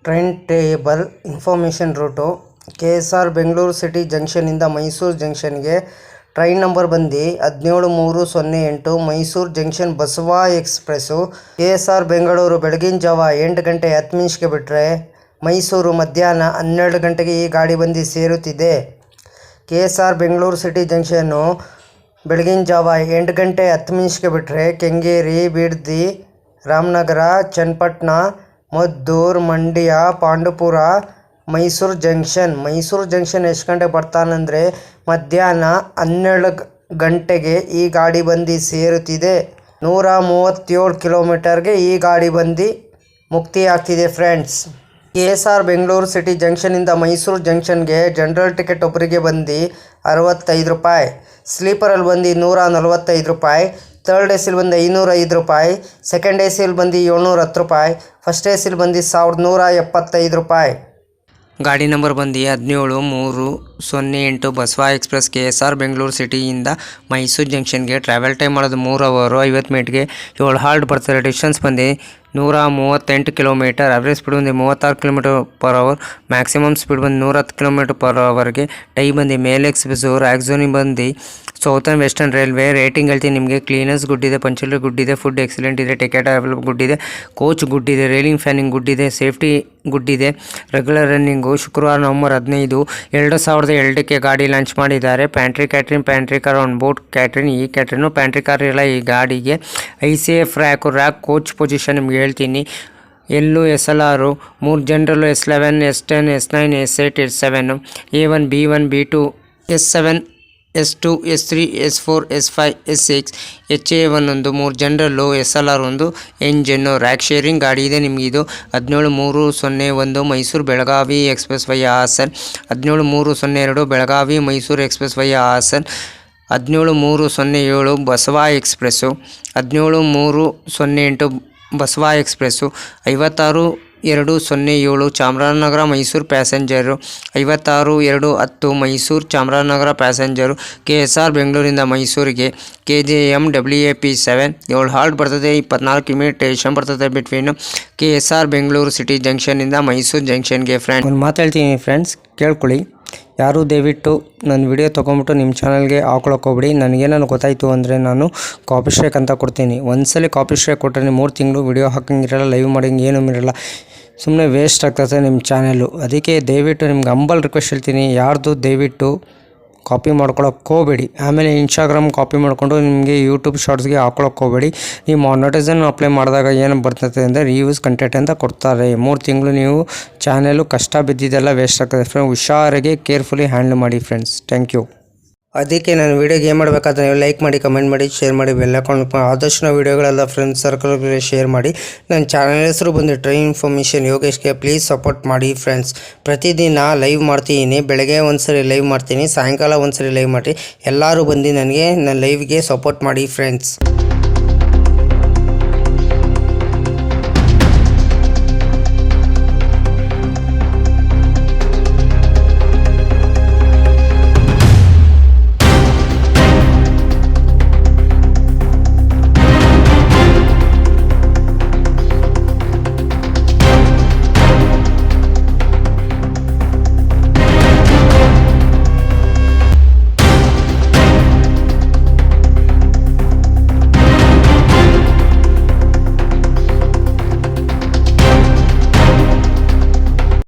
Train table information route KSR Bengaluru city ಜಂಕ್ಷನಿಂದ ಮೈಸೂರು ಜಂಕ್ಷನ್ಗೆ train number ಬಂದು 17308 Mysuru junction Basava express KSR Bengaluru ಬೆಳಗಿನ ಜಾವ 8 ಗಂಟೆ 10 ನಿಮಿಷಕ್ಕೆ ಬಿಟ್ಟರೆ ಮೈಸೂರು ಮಧ್ಯಾಹ್ನ 12 ಗಂಟೆಗೆ ಈ ಗಾಡಿ ಬಂದು ಸೇರುತ್ತಿದೆ. KSR ಬೆಂಗಳೂರು ಸಿಟಿ ಜಂಕ್ಷನ್ನು ಬೆಳಗಿನ ಜಾವ 8 ಗಂಟೆ 10 ನಿಮಿಷಕ್ಕೆ ಬಿಟ್ಟರೆ ಕೆಂಗೇರಿ, ಬಿಡದಿ, ರಾಮನಗರ, ಚನ್ನಪಟ್ಟಣ, ಮದ್ದೂರು, ಮಂಡ್ಯ, ಪಾಂಡವಪುರ, ಮೈಸೂರು ಜಂಕ್ಷನ್ ಎಷ್ಟು ಗಂಟೆಗೆ ಬರ್ತಾನಂದರೆ ಮಧ್ಯಾಹ್ನ 12 ಗಂಟೆಗೆ ಈ ಗಾಡಿ ಬಂದು ಸೇರುತ್ತಿದೆ. 137 ಕಿಲೋಮೀಟರ್ಗೆ ಈ ಗಾಡಿ ಬಂದು ಮುಕ್ತಿ ಆಗ್ತಿದೆ ಫ್ರೆಂಡ್ಸ್. KSR ಬೆಂಗಳೂರು ಸಿಟಿ ಜಂಕ್ಷನಿಂದ ಮೈಸೂರು ಜಂಕ್ಷನ್ಗೆ ಜನರಲ್ ಟಿಕೆಟ್ ಒಬ್ಬರಿಗೆ ಬಂದು 65 ರೂಪಾಯಿ, ಸ್ಲೀಪರಲ್ಲಿ ಬಂದು 145 ರೂಪಾಯಿ, ಥರ್ಡ್ ಎ ಸಿಲಿ ಬಂದು 505 ರೂಪಾಯಿ, ಸೆಕೆಂಡ್ ಎ ಸಿಲಿ ಬಂದು 710 ರೂಪಾಯಿ, ಫಸ್ಟ್ ಎ ಸಿಲಿ ಬಂದು 1175 ರೂಪಾಯಿ. ಗಾಡಿ ನಂಬರ್ ಬಂದು 17308 ಬಸವ ಎಕ್ಸ್ಪ್ರೆಸ್ KSR ಬೆಂಗಳೂರು ಸಿಟಿಯಿಂದ ಮೈಸೂರು ಜಂಕ್ಷನ್ಗೆ ಟ್ರಾವೆಲ್ ಟೈಮ್ ಮಾಡೋದು 3 ಅವರ್ 50 ಮಿನಿಟ್ಗೆ 7 ಹಾಲ್ಟ್ ಬರ್ತಾರೆ. ಡಿಸ್ಟೆನ್ಸ್ ಬಂದು 138 ಕಿಲೋಮೀಟರ್, ಅವರೇಜ್ ಸ್ಪೀಡ್ ಬಂದು 36 kilometre per hour, maximum speed ಬಂದು 110 ಕಿಲೋಮೀಟರ್ ಪರ್ ಅವರ್ಗೆ. ಟೈ ಬಂದು ಮೇಲ್ ಎಕ್ಸ್ಪ್ರೆಸ್ಸು, ರ್ಯಾಕ್ಝೋನಿ ಬಂದು ಸೌತರ್ನ್ ವೆಸ್ಟರ್ನ್ ರೈಲ್ವೆ. ರೇಟಿಂಗ್ ಹೇಳ್ತೀನಿ ನಿಮಗೆ, ಕ್ಲೀನೆಸ್ ಗುಡ್ ಇದೆ, ಪಂಚುಲಿ ಗುಡ್ ಇದೆ, ಫುಡ್ ಎಕ್ಸಲೆಂಟ್ ಇದೆ, ಟಿಕೆಟ್ ಅವೈಲಬಲ್ ಗುಡ್ ಇದೆ, ಕೋಚ್ ಗುಡ್ ಇದೆ, ರೈಲಿಂಗ್ ಫ್ಯಾನಿಂಗ್ ಗುಡ್ ಇದೆ, ಸೇಫ್ಟಿ ಗುಡ್ ಇದೆ, ರೆಗ್ಯುಲರ್ ರನ್ನಿಂಗು. ಶುಕ್ರವಾರ ನವಂಬರ್ 15 2002ಕ್ಕೆ ಗಾಡಿ ಲಾಂಚ್ ಮಾಡಿದ್ದಾರೆ. Pantry car on board catering. ಈ ಕ್ಯಾಟ್ರಿನು ಪ್ಯಾಂಟ್ರಿ ಕಾರ್ ಇಲ್ಲ ಈ ಗಾಡಿಗೆ. ICF ರ್ಯಾಕ್ ಕೋಚ್ ಪೊಸಿಷನ್ ನಿಮ್ಗೆ ಹೇಳ್ತೀನಿ. ಎಲ್ಲು SLR 3 ಜನರಲ್ಲು, S11 S10 S9 S8 S7, A1 B1 B2 S7 S2 S3 S4 S5 S6 HA1 ಒಂದು, 3 ಜನರಲ್ಲು, SLR ಒಂದು, ಎಂಜಿನ್ನು. ರ್ಯಾಕ್ ಶೇರಿಂಗ್ ಗಾಡಿ ಇದೆ ನಿಮಗಿದು. 17301 Mysuru Belagavi express via Hassan, 17302 Belagavi Mysuru express via Hassan, 17307 Basava express, 17308 Basava express, 56207 Chamarajanagar Mysuru passenger, 56210 Mysuru Chamarajanagar passenger. KSR ಬೆಂಗಳೂರಿಂದ ಮೈಸೂರಿಗೆ KJM WAP 7 7 ಹಾಲ್ಟ್ ಬರ್ತದೆ, 24 minute station ಬರ್ತದೆ ಬಿಟ್ವೀನು KSR ಬೆಂಗಳೂರು ಸಿಟಿ ಜಂಕ್ಷನಿಂದ ಮೈಸೂರು ಜಂಕ್ಷನ್ಗೆ. ಫ್ರೆಂಡ್ ಒಂದು ಮಾತಾಡ್ತೀನಿ ಫ್ರೆಂಡ್ಸ್, ಕೇಳ್ಕೊಳ್ಳಿ. ಯಾರು ದಯವಿಟ್ಟು ನನ್ನ ವಿಡಿಯೋ ತೊಗೊಂಬಿಟ್ಟು ನಿಮ್ಮ ಚಾನಲ್ಗೆ ಹಾಕೊಳಕ್ಕೆ ಹೋಗ್ಬಿಡಿ. ನನಗೇನಾದ್ರು ಗೊತ್ತಾಯಿತು ಅಂದರೆ ನಾನು ಕಾಪಿ ಸ್ಟ್ರೈಕ್ ಅಂತ ಕೊಡ್ತೀನಿ. ಒಂದ್ಸಲ ಕಾಪಿ ಸ್ಟ್ರೈಕ್ ಕೊಟ್ಟರೆ 3 ತಿಂಗಳು ವಿಡಿಯೋ ಹಾಕಂಗಿರಲ್ಲ, ಲೈವ್ ಮಾಡೋಂಗೆ ಏನೂ ಇರಲ್ಲ, ಸುಮ್ಮನೆ ವೇಸ್ಟ್ ಆಗ್ತದೆ ನಿಮ್ಮ ಚಾನಲ್ಲು. ಅದಕ್ಕೆ ದಯವಿಟ್ಟು ನಿಮ್ಗೆ ಹಂಬಲ್ ರಿಕ್ವೆಸ್ಟ್ ಹೇಳ್ತೀನಿ, ಯಾರ್ದು ದಯವಿಟ್ಟು ಕಾಪಿ ಮಾಡ್ಕೊಳಕ್ಕೆ ಹೋಗಬೇಡಿ. ಆಮೇಲೆ ಇನ್ಸ್ಟಾಗ್ರಾಮ್ ಕಾಪಿ ಮಾಡಿಕೊಂಡು ನಿಮಗೆ ಯೂಟ್ಯೂಬ್ ಶಾರ್ಟ್ಸ್ಗೆ ಹಾಕೊಳಕ್ಕೆ ಹೋಗಬೇಡಿ. ನೀವು ಮಾನಿಟೈಸೇಷನ್ ಅಪ್ಲೈ ಮಾಡಿದಾಗ ಏನು ಬರ್ತದೆ ಅಂದರೆ ರೀಯೂಸ್ ಕಂಟೆಂಟ್ ಅಂತ ಕೊಡ್ತಾರೆ. 3 ತಿಂಗಳು ನೀವು ಚಾನಲ್ಲು ಕಷ್ಟ ಬಿದ್ದಿದ್ದೆಲ್ಲ ವೇಸ್ಟ್ ಆಗ್ತದೆ ಫ್ರೆಂಡ್. ಹುಷಾರಾಗಿ ಕೇರ್ಫುಲಿ ಹ್ಯಾಂಡಲ್ ಮಾಡಿ ಫ್ರೆಂಡ್ಸ್. Thank you. ಅದಕ್ಕೆ ನಾನು ವೀಡಿಯೋಗೆ ಏನು ಮಾಡಬೇಕಾದ್ರೆ ನೀವು ಲೈಕ್ ಮಾಡಿ, ಕಮೆಂಟ್ ಮಾಡಿ, ಶೇರ್ ಮಾಡಿ, ಬೆಲ್ ಹಾಕೊಂಡು ಆದಷ್ಟು ನಾವು ವೀಡಿಯೋಗಳೆಲ್ಲ ಫ್ರೆಂಡ್ಸ್ ಸರ್ಕಲ್ಗೆ ಶೇರ್ ಮಾಡಿ. ನನ್ನ ಚಾನಲ್ ಹೆಸರು ಬಂದು ಟ್ರೈನ್ ಇನ್ಫಾರ್ಮೇಷನ್ ಯೋಗೇಶ್ಗೆ. ಪ್ಲೀಸ್ ಸಪೋರ್ಟ್ ಮಾಡಿ ಫ್ರೆಂಡ್ಸ್. ಪ್ರತಿದಿನ ಲೈವ್ ಮಾಡ್ತೀನಿ. ಬೆಳಗ್ಗೆ ಒಂದ್ಸರಿ ಲೈವ್ ಮಾಡ್ತೀನಿ, ಸಾಯಂಕಾಲ ಒಂದ್ಸರಿ ಲೈವ್ ಮಾಡಿ. ಎಲ್ಲರೂ ಬಂದು ನನಗೆ ನನ್ನ ಲೈವ್ಗೆ ಸಪೋರ್ಟ್ ಮಾಡಿ ಫ್ರೆಂಡ್ಸ್.